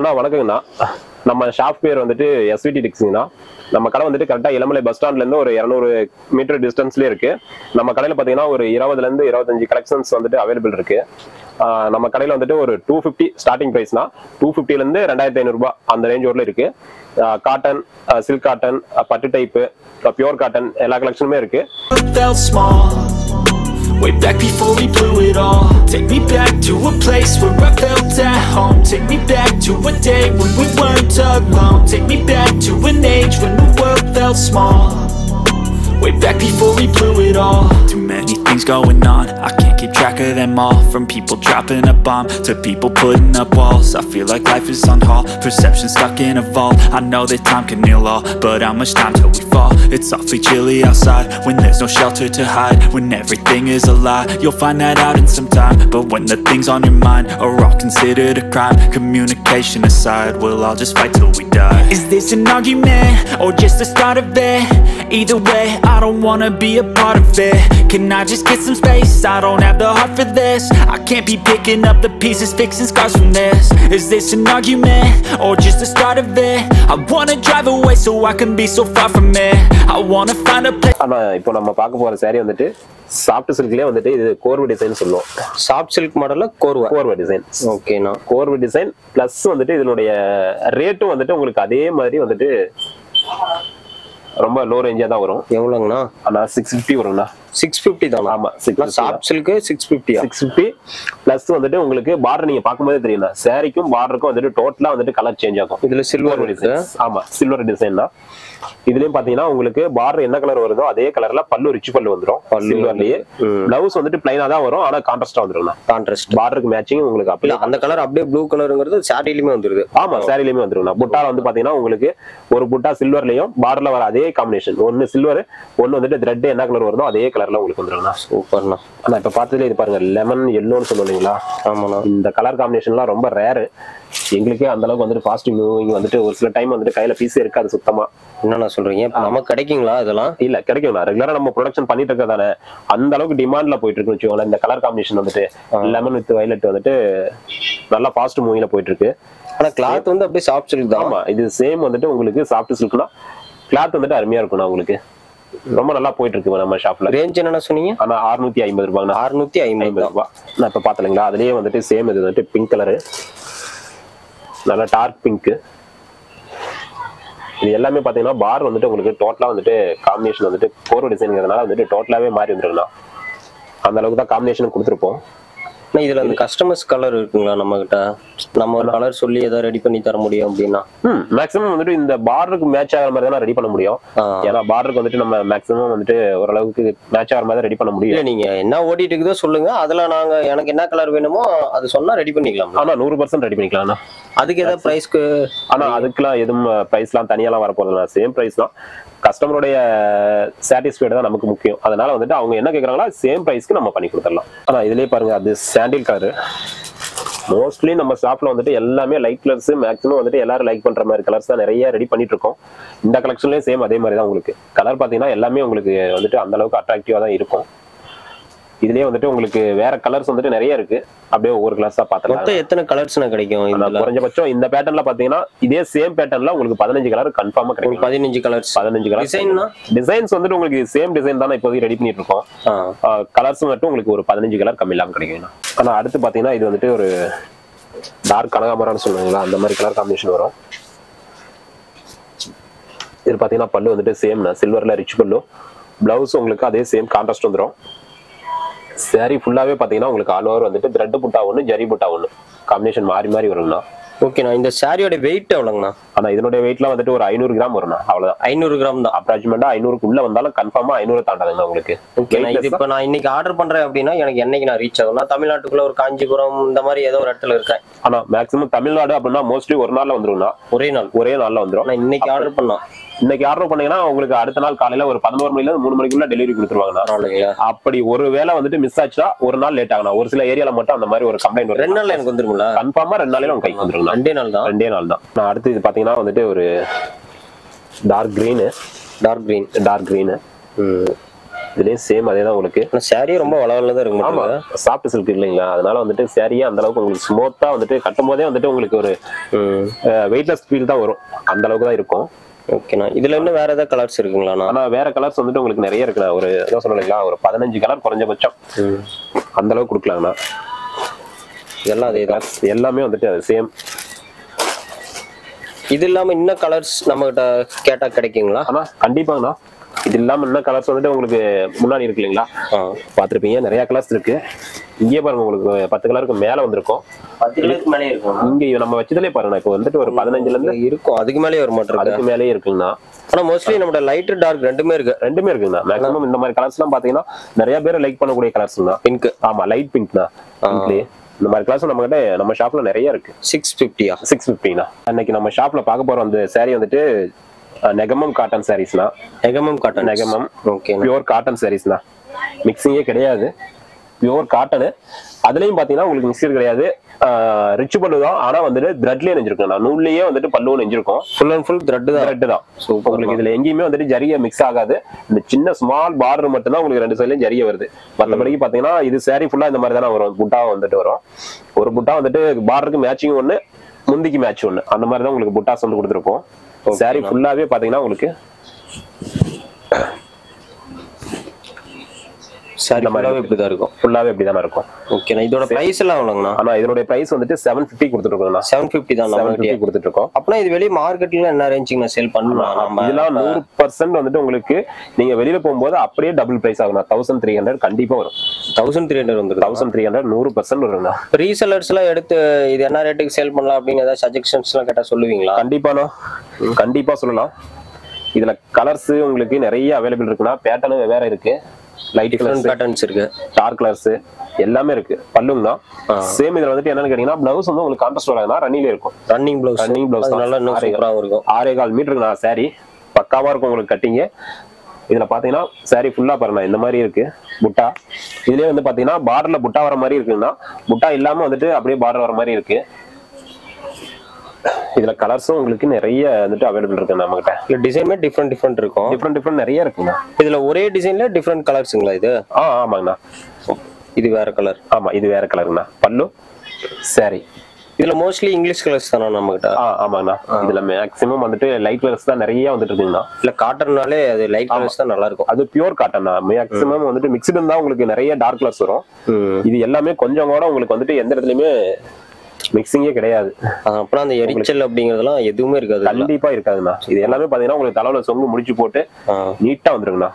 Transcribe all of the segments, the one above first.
அண்ணா வணக்கங்கண்ணா. நம்ம ஷாப் பேர் வந்துட்டு svttex. நம்ம கடை வந்துட்டு கரெக்டா இளமலை பஸ் ஸ்டாண்ட்ல இருந்து ஒரு 200 மீட்டர் டிஸ்டன்ஸ்லயே இருக்கு. நம்ம கடையில பாத்தீங்கன்னா ஒரு 20ல இருந்து 25 கலெக்ஷன்ஸ் வந்துட்டு அவைலபிள் இருக்கு. நம்ம கடையில வந்துட்டு ஒரு 250 ஸ்டார்டிங் பிரைஸ்னா 250ல இருந்து 2500 ரூபாய் அந்த ரேஞ்ச் வரல இருக்கு. காட்டன், சில்க் காட்டன், பட்டு டைப், பியூர் காட்டன் எல்லா கலெக்ஷனுமே இருக்கு. Way back before we blew it all. Take me back to a place where I felt at home. Take me back to a day when we weren't alone. Take me back to an age when the world felt small. Way back before we blew it all. Too many things going on, I can't keep track of them all. From people dropping a bomb to people putting up walls. I feel like life is on hold, perception stuck in a vault. I know that time can heal all, but how much time till we fall? It's awfully chilly outside when there's no shelter to hide. When everything is a lie, you'll find that out in some time. But when the things on your mind are all considered a crime, communication aside, we'll all just fight till we die. Is this an argument or just the start of it? Either way, I don't wanna be a part of it. Can I just get some space? I don't have the heart for this. I can't be picking up the pieces, fixing scars from this. Is this an argument or just the start of it? I wanna drive away so I can be so far from it. I wanna find a place. ஆனா இப்போ நம்ம பார்க்க போற saree வந்துட்டு soft சில்க்லயே வந்துட்டு இது கோர்வ design சொல்லுவோம். Soft silk மாடல்ல கோர்வ டிசைன். ஓகேனா கோர்வ டிசைன் பிளஸ் வந்துட்டு இதனுடைய ரேட்டும் வந்துட்டு உங்களுக்கு அதே மாதிரி வந்துட்டு ரொம்ப லோ ரேஞ்சா தான் வரும். எவ்வளவுங்கண்ணா? ஆனா 650 வரும்ண்ணா. 650 தான். ஆமா, சாஃப்ட் சில்க் 650. 650 பிளஸ் வந்துட்டு உங்களுக்கு பார்டர் நீங்க பாக்கும்போதே தெரியும். சாரிக்கும் பார்டருக்கும் வந்துட்டு டோட்டலா வந்துட்டு கலர் சேஞ்ச் ஆகும். இதுல சில்வர் டிசைன். ஆமா, சில்வர் டிசைன் தான். இதுலயும் பாத்தீங்கன்னா உங்களுக்கு பார்டர் என்ன கலர் வருதோ அதே கலர்ல பல்லு ரிச் பல்லு வந்துரும். சில்வர்லயே பிளவுஸ் வந்துட்டு பிளைனா தான் வரும். ஆனா கான்ட்ராஸ்டா வந்துரும். கான்ட்ராஸ்ட் பார்டருக்கு மேட்சிங் உங்களுக்கு அப்படியே அந்த கலர் அப்படியே ப்ளூ கலர்ங்கிறது சாரிலயுமே வந்துருது. ஆமா, சாரிலயுமே வந்துரும். புட்டால வந்து பாத்தீங்கன்னா உங்களுக்கு ஒரு புட்டா சில்வர்லயும் பார்டர்ல வர அதே காம்பினேஷன். ஒன்னு சில்வர், ஒன்னு வந்துட்டு த்ரெட் என்ன கலர் வருதோ அதே கலர்ல உங்களுக்கு வந்துரும்ண்ணா. சூப்பர்ண்ணா. ஆனா இப்ப பார்த்ததுல இது பாருங்க, லெமன் எல்லோன்னு சொல்லுவீங்களா? ஆமாண்ணா. இந்த கலர் காம்பினேஷன்லாம் ரொம்ப ரேரு. எங்களுக்கே அந்த அளவுக்கு வந்துட்டு ஃபாஸ்ட் மூவிங் வந்துட்டு ஒரு சில டைம் வந்துட்டு கையில பீஸே இருக்காது சுத்தமா. என்னண்ணா சொல்றீங்க? நமக்கு கிடைக்குங்களா இதெல்லாம்? இல்ல, கிடைக்கும்ண்ணா. ரெகுலரா நம்ம ப்ரொடக்ஷன் பண்ணிட்டு இருக்கதானே அந்த அளவுக்கு டிமாண்ட்ல போயிட்டு இருக்குன்னு வச்சுக்கோங்களேன். இந்த கலர் காம்பினேஷன் வந்துட்டு லெமன் வித் வயலட் வந்துட்டு நல்லா ஃபாஸ்ட் மூவிங்ல போயிட்டு இருக்கு. ஆனா கிளாத் வந்து அப்படியே சாஃப்ட் சில்க் தான். ஆமா, இது சேம் வந்துட்டு உங்களுக்கு சாஃப்ட் சில்க்னா கிளாத் வந்துட்டு அருமையா இருக்கும்ண்ணா. உங்களுக்கு ரொம்ப நல்லா போயிட்டு இருக்கு நம்ம ஷாப்ல. ரேஞ்ச் என்ன சொன்னீங்க? ஆனா 650 ரூபாய். 650 ரூபாய். நான் இப்ப பாத்தீங்களா, அதுலயே வந்துட்டு சேம் இது வந்துட்டு பிங்க் கலரு, நல்லா டார்க் பிங்க். இது எல்லாமே பாத்தீங்கன்னா பார் வந்துட்டு உங்களுக்கு டோட்டலா வந்துட்டு காம்பினேஷன் வந்துட்டு கோர்வ டிசைன்ங்கிறதுனால வந்துட்டு டோட்டலாவே மாறி வந்துருக்குண்ணா. அந்த அளவுக்கு தான் காம்பினேஷன் கொடுத்துருப்போம். இதுல அந்த கஸ்டமர்ஸ் கலர் இருக்குங்களா நம்ம கிட்ட? நம்ம ஒரு கலர் சொல்லி ஏதாவது ரெடி பண்ணி தர முடியும் அப்படின்னா? மேக்ஸிமம் வந்துட்டு இந்த பார்டருக்கு மேட்ச் ஆகிற மாதிரி தான் ரெடி பண்ண முடியும். ஏன்னா பார்டருக்கு வந்துட்டு நம்ம மேக்ஸிமம் வந்துட்டு ஓரளவுக்கு மேட்ச் ஆகிற மாதிரி ரெடி பண்ண முடியும். நீங்க என்ன ஓடிட்டு இருக்குதோ சொல்லுங்க, அதுல நாங்க எனக்கு என்ன கலர் வேணுமோ அது சொன்னா ரெடி பண்ணிக்கலாம். ஆனா 100% ரெடி பண்ணிக்கலாம். அதுக்கு ஏதாவது பிரைஸ்க்கு? ஆனா அதுக்கெல்லாம் எதுவும் பிரைஸ்லாம் தனியாலாம் வரப்போறதுல சேம் பிரைஸ் தான். கஸ்டமருடைய சாட்டிஸ்ஃபைடு தான் நமக்கு முக்கியம். அதனால வந்துட்டு அவங்க என்ன கேட்கறாங்களோ சேம் பிரைஸ்க்கு நம்ம பண்ணி கொடுத்துடலாம். ஆனா இதுலயே பாருங்க, அது சாண்டில் கலர். மோஸ்ட்லி நம்ம ஷாப்ல வந்துட்டு எல்லாமே லைட் கலர்ஸ், மேக்ஸிமம் வந்துட்டு எல்லாரும் லைக் பண்ற மாதிரி கலர்ஸ் தான் நிறைய ரெடி பண்ணிட்டு இருக்கோம். இந்த கலெக்ஷன்லயும் சேம் அதே மாதிரி தான். உங்களுக்கு கலர் பாத்தீங்கன்னா எல்லாமே உங்களுக்கு வந்துட்டு அந்த அளவுக்கு அட்ராக்டிவா தான் இருக்கும். இதுலயே வந்துட்டு உங்களுக்கு வேற கலர்ஸ் வந்துட்டு நிறைய இருக்கு. அப்படியே ஒவ்வொரு கலர்ஸா பாத்தலாம். மொத்தம் எத்தனை கலர்ஸ்னா கிடைக்கும்? குறைஞ்சபட்சம் இந்த பேட்டர்ன்ல பாத்தீங்கன்னா இதே சேம் பேட்டர்ன்ல உங்களுக்கு 15 கலர் கன்ஃபார்மா கிடைக்கும். 15 கலர். டிசைன்ஸ் வந்துட்டு உங்களுக்கு சேம் டிசைன் தானே இப்போதைக்கு ரெடி பண்ணிட்டு இருக்கோம். கலர்ஸ் மட்டும் உங்களுக்கு ஒரு 15 கலர் கம்மி இல்லாம கிடைக்கும். ஆனா அடுத்து பாத்தீங்கன்னா இது வந்துட்டு ஒரு டார்க் கனகாமரான்னு சொல்லுவாங்களா, அந்த மாதிரி கலர் காம்பினேஷன் வரும். இது பாத்தீங்கன்னா பல்லு வந்துட்டு சேம் சில்வர்ல ரிச் பல்லு. பிளவுஸ் உங்களுக்கு அதே சேம் கான்ட்ராஸ்ட் வந்துடும். சாரி ஃபுல்லாவே பாத்தீங்கன்னா உங்களுக்கு ஆல் ஓவர் வந்துட்டு த்ரெட் புட்டா ஒண்ணு, ஜரி புட்டா ஒண்ணு காம்பினேஷன் மாறி மாறி வரும்ண்ணா. ஓகேண்ணா. இந்த சாரியோட வெயிட் எவ்வளவுங்கண்ணா? ஆனா இதனுடைய வெயிட்லாம் வந்துட்டு ஒரு 500 கிராம் வரும்ண்ணா. அவ்வளவுதான், 500 கிராம் தான். அப்ராக்சிமேட்டா 500க்கு உள்ள வந்தாலும் கன்ஃபார்மா 500 தாண்டாதுங்க உங்களுக்கு. இது இப்ப நான் இன்னைக்கு ஆர்டர் பண்றேன் அப்படின்னா எனக்கு என்னைக்கு நான் ரீச் ஆகும்? தமிழ்நாட்டுக்குள்ள ஒரு காஞ்சிபுரம் இந்த மாதிரி ஏதோ ஒரு இடத்துல இருக்கேன். ஆனா மேக்ஸிமம் தமிழ்நாடு அப்படின்னா மோஸ்ட்லி ஒரு நாள்ல வந்துரும்ண்ணா. ஒரே நாள்ல வந்துரும். நான் இன்னைக்கு ஆர்டர் பண்ணா இன்னைக்கு ஆர்டர் பண்ணீங்கன்னா உங்களுக்கு அடுத்த நாள் காலையில ஒரு 11 மணில இருந்து 3 மணிக்குள்ள டெலிவரி கொடுத்துருவாங்க. அப்படி ஒரு வேளை வந்துட்டு மிஸ் ஆச்சுன்னா ஒரு நாள் லேட் ஆகணும். ஒரு சில ஏரியால மட்டும் அந்த மாதிரி ஒரு கம்ப்ளைண்ட் வரும். 2 நாள்ல எனக்கு வந்துருங்களா? கன்ஃபார்மா 2 நாளையில உங்க கைக்கு வந்துருங்க. 2 நாள் தான். நான் அடுத்து இது பாத்தீங்கன்னா வந்துட்டு ஒரு டார்க் கிரீன். இதுலயும் சேம் அதே தான் உங்களுக்கு. சாரி ரொம்ப வளவலதான் இருக்கு. ஆமா, சாஃப்ட் சில்க் இல்லைங்களா, அதனால வந்துட்டு சாரியே அந்த அளவுக்கு உங்களுக்கு ஸ்மூத்தா வந்துட்டு கட்டும் போதே வந்துட்டு உங்களுக்கு ஒரு வெயிட்லெஸ் ஃபீல் தான் வரும், அந்த அளவுக்கு தான் இருக்கும். ஓகேண்ணா. இதுல இன்னும் வேற ஏதாவது கலர்ஸ் இருக்குங்களா? ஆனா வேற கலர்ஸ் வந்துட்டு உங்களுக்கு நிறைய இருக்குண்ணா. ஒரு என்ன சொல்லலைங்களா, ஒரு 15 கலர் குறைஞ்சபட்சம் அந்த அளவுக்கு கொடுக்கலாங்கண்ணா. இதெல்லாம் அதே தான், எல்லாமே வந்துட்டு அது சேம். இது இல்லாம இன்னும் கலர்ஸ் நம்ம கிட்ட கேட்டா கிடைக்குங்களா? ஆனா கண்டிப்பாங்கண்ணா. இது இல்லாம இன்னும் கலர்ஸ் வந்துட்டு உங்களுக்கு முன்னாடி இருக்கு இல்லைங்களா, பாத்துருப்பீங்க நிறைய கலர்ஸ் இருக்கு. இங்கே பாருங்க உங்களுக்கு 10 கலருக்கு மேல வந்திருக்கும். 10 கலருக்கு மேலே இருக்கும். இங்க நம்ம வச்சதுலயே பாருங்க, இப்போ வந்துட்டு ஒரு 15ல இருந்து இருக்கும், அதுக்கு மேலேயே வர மாட்டேன். அதுக்கு மேலேயே இருக்குங்கண்ணா. ஆனா மோஸ்ட்லி நம்ம லைட் டார்க் ரெண்டுமே இருக்குங்கண்ணா. மேக்ஸிமம் இந்த மாதிரி கலர்ஸ் எல்லாம் பாத்தீங்கன்னா நிறைய பேர் லைக் பண்ணக்கூடிய கலர்ஸ் தான். பிங்க். ஆமா, லைட் பிங்க் தான். இந்த மாதிரி கிளாஸ் நம்ம கிட்ட நம்ம ஷாப்ல நிறைய இருக்கு. 650யா? 650ண்ணா. இன்னைக்கு நம்ம ஷாப்ல பார்க்க போறோம் அந்த சாரி வந்துட்டு நெகமம் காட்டன் சாரீஸ்னா. Negamam cotton. Negamam. Okay. Pure cotton சாரீஸ்னா, மிக்சிங்கே கிடையாது, பியூர் காட்டன். அதுலயும் பாத்தீங்கன்னா உங்களுக்கு மிக்சர் கிடையாது, ரிச் பல்லு தான். ஆனா வந்துட்டு த்ரெட்லயே நெஞ்சிருக்கும், நூல்லயே வந்துட்டு பல்லு நெஞ்சிருக்கும். ஃபுல் அண்ட் ஃபுல் த்ரெட் தான். உங்களுக்கு இதுல எங்கேயுமே வந்துட்டு ஜரிகை மிக்ஸ் ஆகாது. இந்த சின்ன ஸ்மால் பார்டர் மட்டும் தான் உங்களுக்கு 2 சைட்லயும் ஜரிகை வருது. மற்றபடிக்கு பாத்தீங்கன்னா இது சாரி ஃபுல்லா இந்த மாதிரி தானே வரும். புட்டா வந்துட்டு வரும், ஒரு புட்டா வந்துட்டு பார்டருக்கு மேட்சிங் ஒண்ணு, முந்திக்கு மேட்ச் ஒண்ணு, அந்த மாதிரி தான் உங்களுக்கு புட்டாஸ் வந்து கொடுத்துருப்போம். சாரி ஃபுல்லாவே பாத்தீங்கன்னா உங்களுக்கு சாரி ஃபுல்லாவே இப்படிதான் இருக்கும். ஃபுல்லாவே இப்படிதான் இருக்கும். ஓகேண்ணா. இதோட பிரைஸ் எல்லாம் எவ்வளவுங்கண்ணா? ஆனா இதோட பிரைஸ் வந்துட்டு 750 கொடுத்துட்டு 750 தான். 750 கொடுத்துட்டு இருக்கோம். அப்பனா இது வெளிய மார்க்கெட்ல என்ன ரேஞ்சுக்கு சேல் பண்ணலாம்? நம்ம இதெல்லாம் 100% வந்துட்டு உங்களுக்கு நீங்க வெளியில போகும்போது அப்படியே டபுள் பிரைஸ் ஆகும். 1300 கண்டிப்பா வரும். 1300 வந்துரும். 1300 100% வரும்ண்ணா. ரீசெல்லர்ஸ் எல்லாம் எடுத்து இது என்ன ரேட்டுக்கு சேல் பண்ணலாம் அப்படின்னு ஏதாவது சஜஷன்ஸ் எல்லாம் கேட்டா சொல்லுவீங்களா? கண்டிப்பாண்ணா, கண்டிப்பா சொல்லலாம். இதுல கலர்ஸ் உங்களுக்கு நிறைய அவைலபிள் இருக்குண்ணா. பேட்டர்ன் வேற இருக்கு, லைட் கலர்ஸ் பேட்டர்ன்ஸ் இருக்கு, டார்க் கலர்ஸ் எல்லாமே இருக்கு. பல்லுங்கண்ணா சேம். இதுல வந்துட்டு என்னன்னு கேட்டீங்கன்னா பிளவுஸ் வந்து உங்களுக்கு கான்ட்ராஸ்ட் வராதுன்னா ரன்னிங்ல இருக்கும். ரன்னிங் பிளவுஸ் நல்லா இன்னும் சூப்பரா இருக்கும். 6.25 மீட்டருக்குண்ணா சாரி, பக்காவா இருக்கும் உங்களுக்கு கட்டிங். இதுல பாத்தீங்கன்னா சாரி ஃபுல்லா பாருங்க இந்த மாதிரி இருக்கு புட்டா. இதுலயே வந்து பாத்தீங்கன்னா பார்டர்ல புட்டா வர மாதிரி இருக்குன்னா, புட்டா இல்லாம வந்துட்டு அப்படியே பார்டர் வர மாதிரி இருக்கு. இதுல கலர்ஸும் உங்களுக்கு நிறைய வந்துட்டு அவைலபிள் இருக்கு நம்ம கிட்ட. இல்ல டிசைனுமே டிஃபரெண்ட் இருக்கும். டிஃபரெண்ட் நிறைய இருக்குங்க. இதுல ஒரே டிசைன்ல டிஃபரெண்ட் கலர்ஸ்ங்களா இது? ஆமாங்கண்ணா. இது வேற கலர். ஆமா, இது வேற கலருங்கண்ணா. பல்லு சாரி இதுல மோஸ்ட்லி இங்கிலீஷ் கலர்ஸ் தானா நம்ம கிட்ட? ஆமாங்கண்ணா. இதுல மேக்ஸிமம் வந்துட்டு லைட் கலர்ஸ் தான் நிறைய வந்துட்டு இருக்குங்கண்ணா. இல்ல காட்டன்னாலே அது லைட் கலர்ஸ் தான் நல்லா இருக்கும். அது பியூர் காட்டன் தான். மேக்ஸிமம் வந்துட்டு மிக்ஸ்டு தான் உங்களுக்கு நிறைய டார்க் கலர்ஸ் வரும். இது எல்லாமே கொஞ்சம் கூட உங்களுக்கு வந்துட்டு எந்த இடத்துலயுமே மிக்சிங்கே கிடையாது. அப்புறம் அந்த எரிச்சல் அப்படிங்கறதெல்லாம் எதுவுமே இருக்காது. கண்டிப்பா இருக்காதுண்ணா. இது எல்லாமே பாத்தீங்கன்னா உங்களுக்கு தலையில சொங்கு முடிச்சு போட்டு நீட்டா வந்துருங்கண்ணா.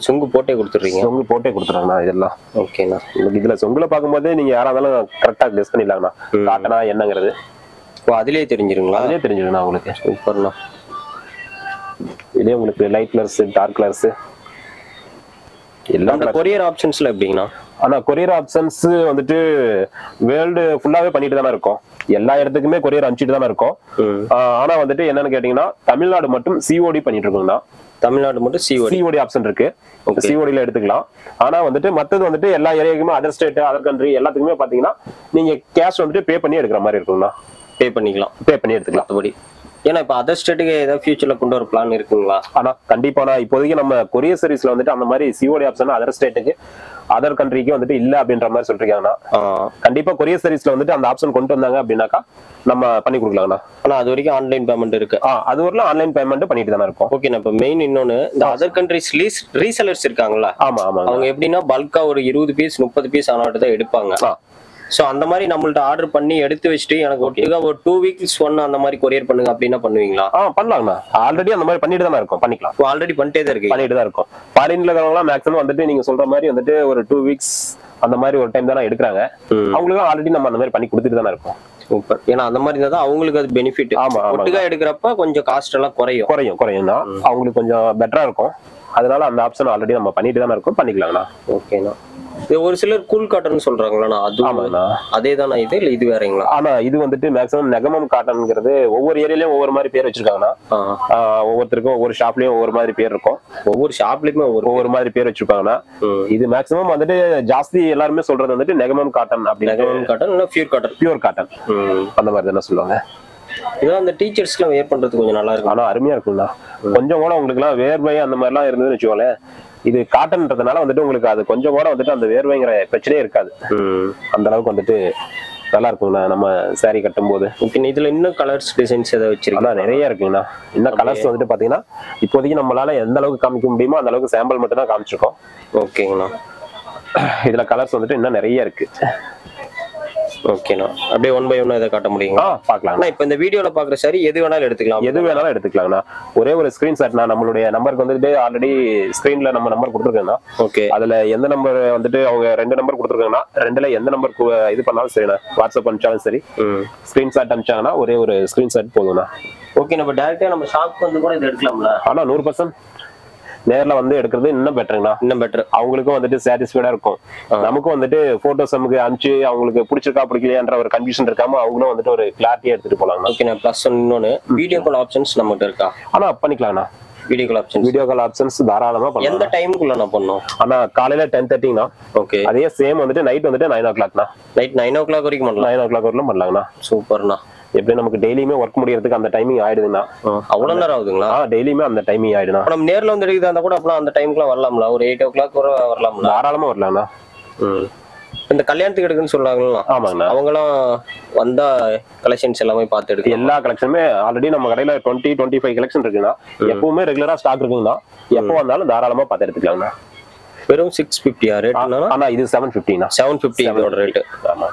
சொங்கு போட்டே கொடுத்துறீங்க? சொங்கு போட்டே கொடுத்துறாங்கண்ணா இதெல்லாம். ஓகேண்ணா. உங்களுக்கு இதுல சொங்குல பாக்கும்போது நீங்க யாராவது கரெக்டா கெஸ் பண்ணிடலாங்கண்ணா காட்டனா என்னங்கிறது. அதுலயே தெரிஞ்சிருங்களா? அதுலயே தெரிஞ்சிருங்கண்ணா உங்களுக்கு. சூப்பர்ண்ணா. இதுலயே உங்களுக்கு லைட் கலர்ஸ், டார்க் கலர்ஸ் எல்லாம். கொரியர் ஆப்ஷன்ஸ்ல எப்படிங்கண்ணா? ஆனா கொரியர் ஆப்ஷன்ஸ் வந்துட்டு வேர்ல்டு ஃபுல்லாவே பண்ணிட்டு தானே இருக்கோம். எல்லா இடத்துக்குமே கொரியர் அனுப்பிச்சிட்டு தானே இருக்கோம். ஆனா வந்துட்டு என்னன்னு கேட்டீங்கன்னா தமிழ்நாடு மட்டும் சிஓடி பண்ணிட்டு இருக்கோம்னா. தமிழ்நாடு மட்டும் சிஓடி ஆப்ஷன் இருக்கு. சிஓடில எடுத்துக்கலாம். ஆனா வந்துட்டு மத்தது வந்துட்டு எல்லா ஏரியாக்குமே அதர் ஸ்டேட், அதர் கண்ட்ரி எல்லாத்துக்குமே பாத்தீங்கன்னா நீங்க கேஷ் வந்துட்டு பே பண்ணி எடுக்கிற மாதிரி இருக்கும்னா. பே பண்ணி எடுத்துக்கலாம். மற்றபடி ஏன்னா இப்ப அதர் ஸ்டேட்டுக்கு ஏதாவது ஃபியூச்சர்ல கொண்டு வர பிளான் இருக்குங்களா? ஆனா கண்டிப்பா இப்போதைக்கு நம்ம கொரியர் சர்வீஸ்ல வந்துட்டு அந்த மாதிரி சிஓடி ஆப்ஷன் அதர் ஸ்டேட்டுக்கு, அதர் கண்ட்ரிக்கு வந்துட்டு இல்ல அப்படின்ற மாதிரி சொல்றீங்கன்னா கண்டிப்பா கொரியர் சர்வீஸ்ல வந்துட்டு அந்த ஆப்ஷன் கொண்டு வந்தாங்க அப்படின்னாக்கா நம்ம பண்ணி கொடுக்கலாம்ண்ணா. ஆனா அது வரைக்கும் ஆன்லைன் பேமெண்ட் இருக்கு. அது வரலாம் ஆன்லைன் பேமெண்ட் பண்ணிட்டு தானே இருக்கும். ஓகே. இப்ப மெயின் இன்னொன்னு, இந்த அதர் கண்ட்ரிஸ் ரீசெல்லர்ஸ் இருக்காங்களா? ஆமா. அவங்க எப்படின்னா பல்கா ஒரு 20 பீஸ் 30 பீஸ் ஆனாட்டு தான் எடுப்பாங்க. சோ அந்த மாதிரி நம்மள்ட்ட ஆர்டர் பண்ணி எடுத்து வச்சுட்டு எனக்கு ஒட்டுக்கா ஒரு 2 வீக்ஸ் அந்த மாதிரி கொரியர் பண்ணுங்க அப்படின்னா பண்ணுவீங்களா? பண்ணலாம்ண்ணா. ஆல்ரெடி அந்த மாதிரி பண்ணிட்டு தானே இருக்கும். பண்ணிக்கலாம். ஆல்ரெடி பண்ணிட்டே தான் இருக்கும். ஃபாரின்ல இருக்கிறவங்க மேக்ஸிமம் வந்துட்டு நீங்க சொல்ற மாதிரி வந்துட்டு ஒரு 2 வீக்ஸ் அந்த மாதிரி ஒரு டைம் தானே எடுக்கிறாங்க. அவங்களுக்கு ஆல்ரெடி நம்ம அந்த மாதிரி பண்ணி கொடுத்துட்டு தானே இருக்கோம். சூப்பர். ஏன்னா அந்த மாதிரி இருந்தா அவங்களுக்கு அது பெனிஃபிட். ஒட்டுக்கா எடுக்கிறப்ப கொஞ்சம் காஸ்ட் எல்லாம் குறையும்னா அவங்களுக்கு கொஞ்சம் பெட்டரா இருக்கும். அதனால அந்த ஆப்ஷன் ஆல்ரெடி நம்ம பண்ணிட்டு தானே இருக்கோம். பண்ணிக்கலாம்ண்ணா. ஓகேண்ணா. ஒரு சிலர் கூல் காட்டன் சொல்றாங்களா? அதேதானா இது இல்ல இது வேறங்களா? ஆனா இது வந்துட்டு மேக்ஸிமம் நெகமம் காட்டன்ங்கிறது ஒவ்வொரு ஏரியாலயும் ஒவ்வொரு மாதிரி பேர் வச்சிருக்காங்கன்னா, ஒவ்வொருத்தருக்கும் ஒவ்வொரு ஷாப்லயும் ஒவ்வொரு மாதிரி பேர் இருக்கும். ஒவ்வொரு ஷாப்லயுமே ஒவ்வொரு மாதிரி பேர் வச்சிருக்காங்கன்னா, இது மேக்ஸிமம் வந்துட்டு ஜாஸ்தி எல்லாருமே சொல்றது வந்துட்டு நெகமம் காட்டன் அப்படி. நெகமம் காட்டன் இல்ல பியூர் காட்டன் அந்த மாதிரி தானே சொல்லுவாங்க. இதான் அந்த டீச்சர்ஸ் எல்லாம் வேர் பண்றதுக்கு கொஞ்சம் நல்லா இருக்கும். ஆனா அருமையா இருக்கும்ண்ணா. கொஞ்சம் கூட உங்களுக்கு எல்லாம் வேர்வை அந்த மாதிரி எல்லாம் இருந்ததுன்னு வச்சுக்கோங்களேன், இது காட்டன்றதுனால வந்துட்டு உங்களுக்கு அது கொஞ்சம் கூட வந்துட்டு அந்த வேர்வைங்கிற பிரச்சனையே இருக்காது. அந்த அளவுக்கு வந்துட்டு நல்லா இருக்குங்கண்ணா நம்ம saree கட்டும் போது. இதுல இன்னும் கலர்ஸ் டிசைன்ஸ் ஏதாவது வச்சிருக்கீங்களா? நிறைய இருக்குங்கண்ணா. இன்னும் கலர்ஸ் வந்துட்டு பாத்தீங்கன்னா இப்போதைக்கு நம்மளால எந்த அளவுக்கு காமிக்க முடியுமோ அந்த அளவுக்கு சாம்பிள் மட்டும் தான் காமிச்சிருக்கோம். ஓகேங்கண்ணா. இதுல கலர்ஸ் வந்துட்டு இன்னும் நிறைய இருக்கு. ஓகேண்ணா. அப்படியே 1 by 1 இதை காட்ட முடியுங்களா? பாக்கலாம். இப்ப இந்த வீடியோல பாக்குற சாரி எது வேணாலும் எடுத்துக்கலாம். எது வேணாலும் எடுத்துக்கலாம்ண்ணா. ஒரே ஒரு ஸ்கிரீன்ஷாட் நான் நம்மளுடைய நம்பருக்கு வந்துட்டு ஆல்ரெடி ஸ்கிரீன்ல நம்ம நம்பர் கொடுத்துருக்கேன்னா, ஓகே, அதுல எந்த நம்பர் வந்துட்டு அவங்க 2 நம்பர் கொடுத்துருக்காங்கன்னா 2ல எந்த நம்பர் இது பண்ணாலும் சரிண்ணா. வாட்ஸ்அப் அனுப்பிச்சாலும் சரி, ஸ்கிரீன்ஷாட் அனுப்பிச்சாங்கன்னா ஒரே ஒரு ஸ்கிரீன்ஷாட் போதும்ண்ணா. ஓகே, நம்ம டைரக்டா நம்ம ஷாப் வந்து கூட இது எடுக்கலாம்ல? ஆனா 100% நேர்ல வந்து எடுக்கிறது இன்னும் பெட்டருங்கண்ணா. இன்னும் பெட்டர். அவங்களுக்கும் வந்துட்டு சாட்டிஸ்ஃபைடா இருக்கும். நமக்கும் வந்துட்டு போட்டோஸ் நமக்கு அனுப்பிச்சு அவங்களுக்கு பிடிச்சிருக்கா பிடிக்கலையான்ற ஒரு கன்ஃபியூஷன் இருக்காம அவங்களும் வந்துட்டு ஒரு கிளாரிட்டியா எடுத்துட்டு போலாங்கண்ணா. ஓகே, பிளஸ் இன்னொன்னு வீடியோ கால் ஆப்ஷன்ஸ் நம்மகிட்ட இருக்கா? ஆனா பண்ணிக்கலாம்ண்ணா. வீடியோ கால் ஆப்ஷன்ஸ் தாராளமா பண்ணலாம். எந்த டைமுக்குள்ள நான் பண்ணோம்? ஆனா காலையில 10:30ங்கண்ணா. ஓகே, அதே சேம் வந்துட்டு நைட் வந்துட்டு 9 o'clockண்ணா. நைட் 9 o'clock வரைக்கும் பண்ணலாம். 9 o'clock வரைக்கும் பண்ணலாங்கண்ணா. சூப்பர்ண்ணா. எப்படி நமக்கு டெய்லியுமே ஒர்க் முடியறதுக்கு அந்த டைமிங் ஆயிடுதுண்ணா. அவ்வளவு நேரம் ஆகுதுங்களா? டெய்லியுமே அந்த டைமிங் ஆயிடுண்ணா. நம்ம நேர்ல வந்து எடுக்கிறதா இருந்தா கூட அப்பலாம் அந்த டைம்க்குலாம் வரலாம்ல? ஒரு 8 o'clock வரை வரலாம்ல? தாராளமா வரலாம்ண்ணா. இந்த கல்யாணத்துக்கு எடுக்குன்னு சொல்றாங்களா? ஆமாங்கண்ணா. அவங்களாம் வந்தா கலெக்ஷன்ஸ் எல்லாமே பார்த்து எடுக்க எல்லா கலெக்ஷனுமே ஆல்ரெடி நம்ம கடையில 20-25 கலெக்ஷன் இருக்குண்ணா. எப்பவுமே ரெகுலரா ஸ்டாக் இருக்குங்கண்ணா. எப்போ வந்தாலும் தாராளமா பார்த்து எடுத்துக்கலாங்கண்ணா. வெறும் 650 ரேட்? ஆனா இது 750ண்ணா. 750 இதோட ரேட். ஆமா.